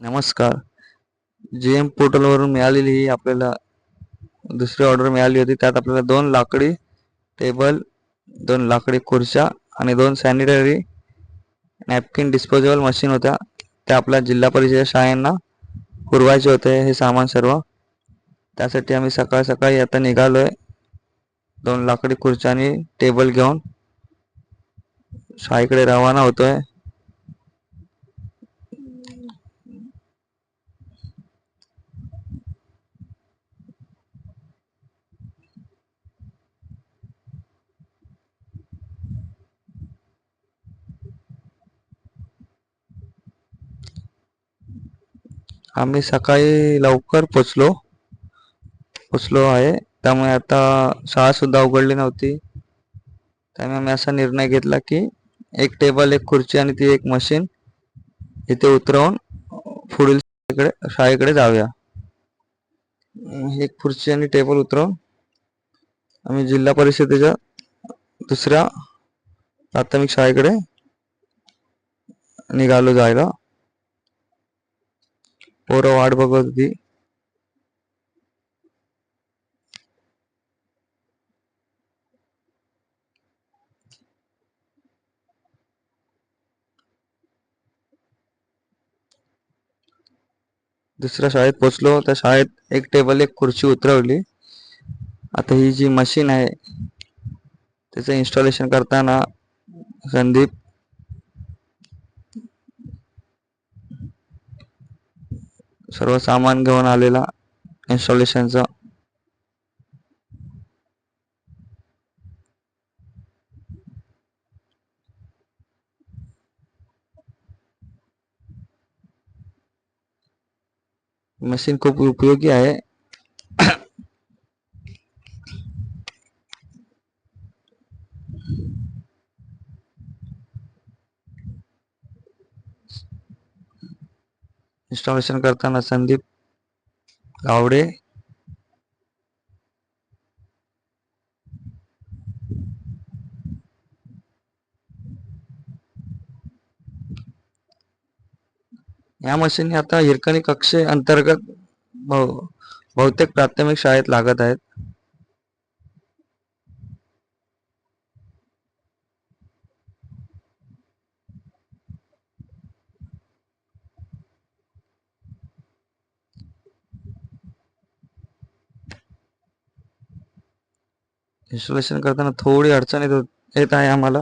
नमस्कार. GM पोर्टलवरून मिळालेली ही आपल्याला दुसरी ऑर्डर मिळाली होती. त्यात आपल्याला 2 लाकडी टेबल, 2 लाकडी खुर्च्या आणि 2 सॅनिटरी नॅपकिन डिस्पोजेबल मशीन होत्या. त्या आपल्या जिल्हा परिषद शाळांना पुरवायचे होते हे सामान सर्व. त्यासाठी आम्ही सकाळी आता निघालोय. 2 लाकडी खुर्च्या आणि टेबल घेऊन शाळेकडे रवाना होतोय. आम्ही सकाळी लवकर पोचलो आहे. त्यामुळे आता शाळा सुद्धा उघडली नव्हती. त्यामुळे आम्ही असा निर्णय घेतला की एक टेबल, एक खुर्ची आणि ती एक मशीन इथे उतरवून पुढील शाळेकडे जाऊया. एक खुर्ची आणि टेबल उतरवून आम्ही जिल्हा परिषदेच्या दुसऱ्या प्राथमिक शाळेकडे निघालो जायला. पोरं वाट बघत होती. दुसऱ्या शाळेत पोचलो. त्या शाळेत एक टेबल, एक खुर्ची उतरवली. आता ही जी मशीन आहे त्याचं इन्स्टॉलेशन करताना संदीप सर्व सामान घेऊन आलेला इन्स्टॉलेशनचं. मशीन खूप उपयोगी आहे. इन्स्टॉलेशन करताना संदीप गावडे या मशीन आता हिरकणी कक्षे अंतर्गत बहुतेक प्राथमिक शाळेत लागत आहेत. इन्स्टॉलेशन करताना थोडी अडचण येत आहे आम्हाला.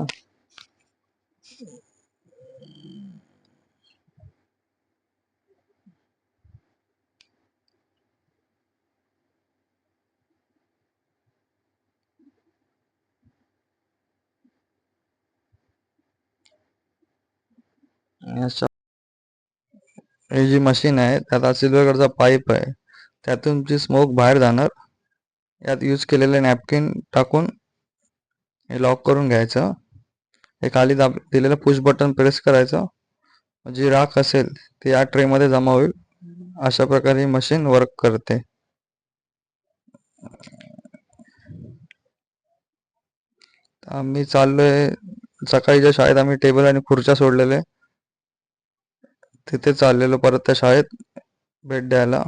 ही जी मशीन आहे त्यात सिल्वर कलरचा पाईप आहे. त्यातून जी स्मोक बाहेर जाणार. यात यूज केलेले नॅपकिन टाकून हे लॉक करून घ्यायचं. हे खाली दिलेलं पुश बटन प्रेस करायचं. जी राख असेल ती या ट्रेमध्ये जमा होईल. अशा प्रकारे ही मशीन वर्क करते. आम्ही चाललोय. सकाळीच्या शाळेत आम्ही टेबल आणि खुर्च्या सोडलेले. तिथे चाललेलो परत त्या शाळेत भेट द्यायला.